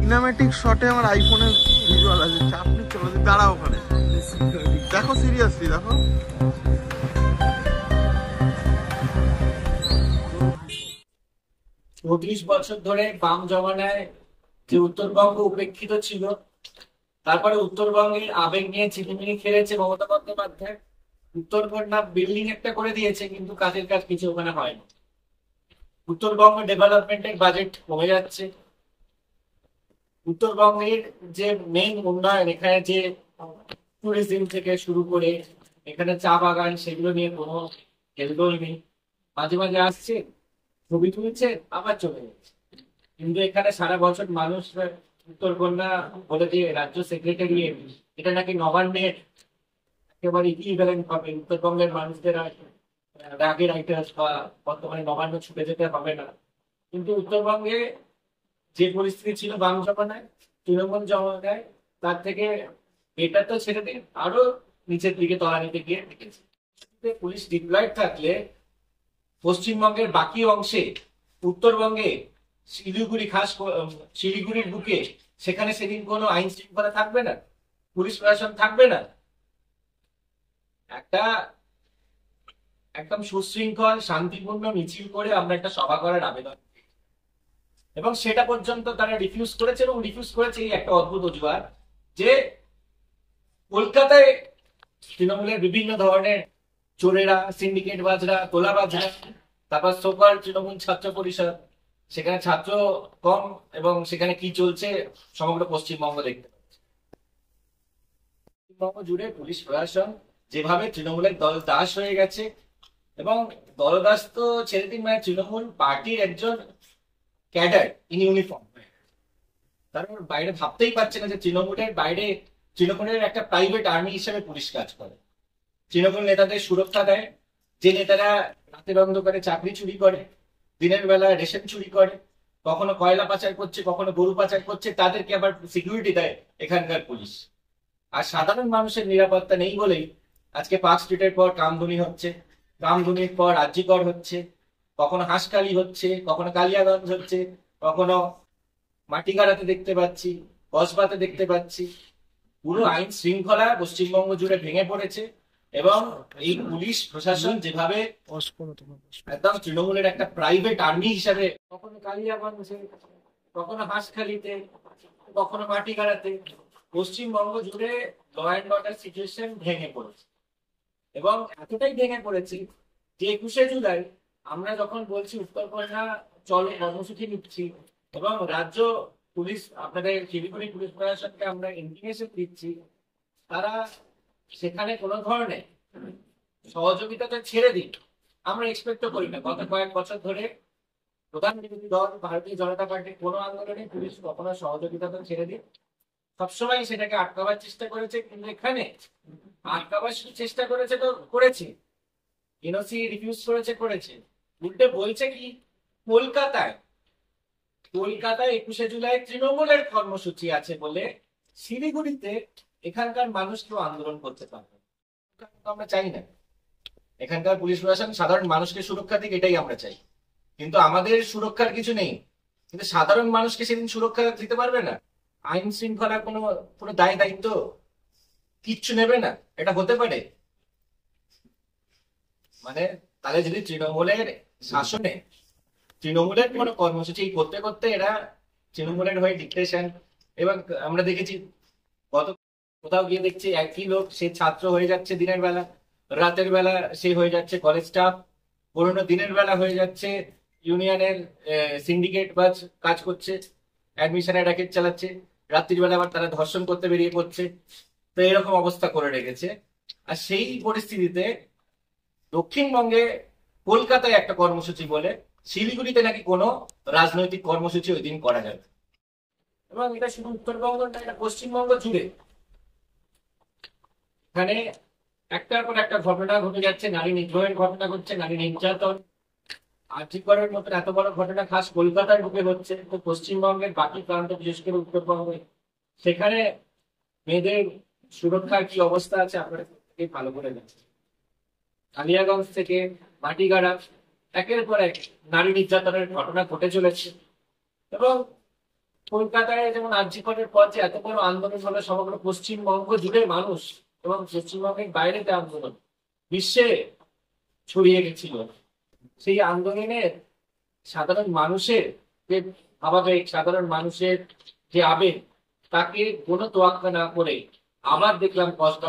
Cinematic শটে আমার আইফোনের ভিজুয়াল আছে, চাপ নিচ্ছে, দাঁড়াও ওখানে দেখো, সিরিয়াসলি দেখো। ৩০ বছর ধরে বাম জমানায় যে উত্তরবঙ্গ উপেক্ষিত ছিল, তারপরে উত্তরবঙ্গের আবেগ নিয়ে চিনিমিনি খেলেছে মমতা বন্দ্যোপাধ্যায়। উত্তরকন্যা বিল্ডিং একটা করে দিয়েছে, কিন্তু কাজের কাজ কিছু ওখানে হয়নি। উত্তরবঙ্গ ডেভেলপমেন্টের বাজেট কমে যাচ্ছে। উত্তরবঙ্গের যে মেইন উন্নয়ন, এখানে যে ট্যুরিজম থেকে শুরু করে এখানে চা বাগান, সেগুলো নিয়ে কোনো হেলদোল নেই। মাঝে মাঝে আসছে, ছবি তুলছে, আবার চলে যাচ্ছে। কিন্তু এখানে সারা বছর মানুষ উত্তরকন্যা বলে যে রাজ্য সেক্রেটারিয়েট, এটা নাকি নবান্নের একেবারে ইকুইভ্যালেন্ট হবে। উত্তরবঙ্গের মানুষদের রাগের রাইটার্স বা বর্তমানে নবান্ন ছুটে যেতে হবে না। কিন্তু উত্তরবঙ্গে যে পরিস্থিতি ছিল বাম জমানায়, তৃণমূল জমানায়, তার থেকে এটা তো ছেড়ে দিন, আরো নিচের দিকে তলানিতে গিয়ে দেখেছি। পুলিশ ডিপ্লয়েড থাকলে পশ্চিমবঙ্গের বাকি অংশে, উত্তরবঙ্গে শিলিগুড়ি, শিলিগুড়ির বুকে, সেখানে সেদিন কোনো আইন শৃঙ্খলা থাকবে না, পুলিশ প্রশাসন থাকবে না। একটা একদম সুশৃঙ্খল শান্তিপূর্ণ মিছিল করে আমরা একটা সভা করার আবেদন, এবং সেটা পর্যন্ত তারা রিফিউজ করেছে। এবং রিফিউজ করেছে এই একটা অদ্ভুত অজুহাত যে কলকাতায় তৃণমূলের বিভিন্ন ধরনের চোরেরা, সিন্ডিকেট বাজরা, তোলাবাজরা, তারপর সোকাল তৃণমূল ছাত্র পরিষদ, সেখানে ছাত্র কম, এবং সেখানে কি চলছে সমগ্র পশ্চিমবঙ্গ দেখতে পাচ্ছে। পশ্চিমবঙ্গ জুড়ে পুলিশ প্রশাসন যেভাবে তৃণমূলের দল দাস হয়ে গেছে, এবং দলদাস তো ছেড়ে দিন, মানে তৃণমূল পার্টির একজন ক্যাডার ইন ইউনিফর্ম, কারণ বাইরে ভাবতেই পারছে না যে তৃণমূলের বাইরে তৃণমূলের একটা প্রাইভেট আর্মি হিসেবে পুলিশ কাজ করে। তৃণমূল নেতাদের সুরক্ষা দেয়, যে নেতারা রাতের অন্ধকারে চাকরি চুরি করে, দিনের বেলা রেশন চুরি করে, কখনো কয়লা পাচার করছে, কখনো গরু পাচার করছে, তাদেরকে আবার সিকিউরিটি দেয় এখানকার পুলিশ। আর সাধারণ মানুষের নিরাপত্তা নেই বলেই আজকে পার্ক স্ট্রিটের পর কামদুনি হচ্ছে, কামদুনির পর আরজিকর হচ্ছে, কখনো হাঁসখালি হচ্ছে, কখনো কালিয়াগঞ্জ হচ্ছে, কখনো মাটিগাড়াতে দেখতে পাচ্ছি, কসবাতে দেখতে পাচ্ছি। পুরো আইন শৃঙ্খলা পশ্চিমবঙ্গ জুড়ে ভেঙে পড়েছে, এবং এই পুলিশ প্রশাসন যেভাবে একদম তৃণমূলের একটা প্রাইভেট আর্মি হিসাবে কখনো কালিয়াগঞ্জে, কখনো হাঁসখালিতে, কখনো মাটিগাড়াতে, পশ্চিমবঙ্গ জুড়ে ল অ্যান্ড অর্ডার সিচুয়েশন ভেঙে পড়েছে। এবং এতটাই ভেঙে পড়েছে যে 21শে জুলাই আমরা যখন বলছি উত্তরকন্যা চলো কর্মসূচি নিচ্ছি, এবং রাজ্য পুলিশ, আপনাদের শিলিগুড়ি পুলিশ প্রশাসনকে আমরা ইনফরমেশন দিচ্ছি, তারা সেখানে কোনো ধরনের সহযোগিতাটা ছেড়ে দিন, আমরা এক্সপেক্টও করি না। গত কয়েক বছর ধরে প্রধান বিরোধী দল ভারতীয় জনতা পার্টির কোনো আন্দোলনে পুলিশ কখনো সহযোগিতাটা ছেড়ে দিন, সবসময় সেটাকে আটকাবার চেষ্টা করেছে। কিন্তু এখানে আটকাবার চেষ্টা করেছে তো করেছে, এনওসি রিফিউজ করেছে, উল্টে বলছে কি কলকাতায় 21শে জুলাই তৃণমূলের কর্মসূচি আছে বলে শিলিগুড়িতে এখানকার মানুষ কেউ আন্দোলন করতে পারবে। আমরা চাই না এখানকার পুলিশ প্রশাসন সাধারণ মানুষকে সুরক্ষা দিক, এটাই আমরা চাই। কিন্তু আমাদের সুরক্ষার কিছু নেই, কিন্তু সাধারণ মানুষকে সেদিন সুরক্ষা দিতে পারবে না, আইন শৃঙ্খলা কোনো দায়িত্ব কিচ্ছু নেবে না, এটা হতে পারে? মানে তাহলে যদি তৃণমূলের শাসনে তৃণমূলের কোনো কর্মসূচি করতে করতে এরা তৃণমূলের হয়ে ডিকটেশন, এবং আমরা দেখেছি গত কোথাও গিয়ে দেখছি একই লোক, সে ছাত্র হয়ে যাচ্ছে দিনের বেলা, রাতের বেলা সে হয়ে যাচ্ছে কলেজ স্টাফ, পুরোনো দিনের বেলা হয়ে যাচ্ছে ইউনিয়নের সিন্ডিকেট বাজ কাজ করছে, অ্যাডমিশনের র্যাকেট চালাচ্ছে, রাত্রির বেলা আবার তারা ধর্ষণ করতে বেরিয়ে পড়ছে। তো এরকম অবস্থা করে রেখেছে। আর সেই পরিস্থিতিতে দক্ষিণবঙ্গে কলকাতায় একটা কর্মসূচি বলে, শিলিগুড়িতে নাকি কোনো রাজনৈতিক কর্মসূচি ওই দিন করা যাবে। এবং এটা শুধু উত্তরবঙ্গ না, এটা পশ্চিমবঙ্গ জুড়ে এখানে একটার পর একটা ঘটনা ঘটে যাচ্ছে। নারী নিগ্রহের ঘটনা ঘটছে, নারী নির্যাতন, আর্থিকরের মতন এত বড় ঘটনা খাস কলকাতার বুকে হচ্ছে। তো পশ্চিমবঙ্গের বাকি প্রান্ত, বিশেষ করে উত্তরবঙ্গে, সেখানে মেয়েদের সুরক্ষার কি অবস্থা আছে আপনারা ভালো করে জানেন। কালিয়াগঞ্জ থেকে মাটিগাড়া, একের পর এক নারী নির্যাতনের ঘটনা ঘটে চলেছে। এবং কলকাতায় যেমন আরজি করের পর যে এত বড় আন্দোলন হলো সমগ্র পশ্চিমবঙ্গ জুড়ে মানুষ এবং পশ্চিমবঙ্গের বাইরে যে আন্দোলন বিশ্বে ছড়িয়ে গেছিল, সেই আন্দোলনের সাধারণ মানুষের যে ভাবাবেগ, সাধারণ মানুষের যে আবেগ, তাকে কোনো তোয়াক্কা না করে আবার দেখলাম কষ্ট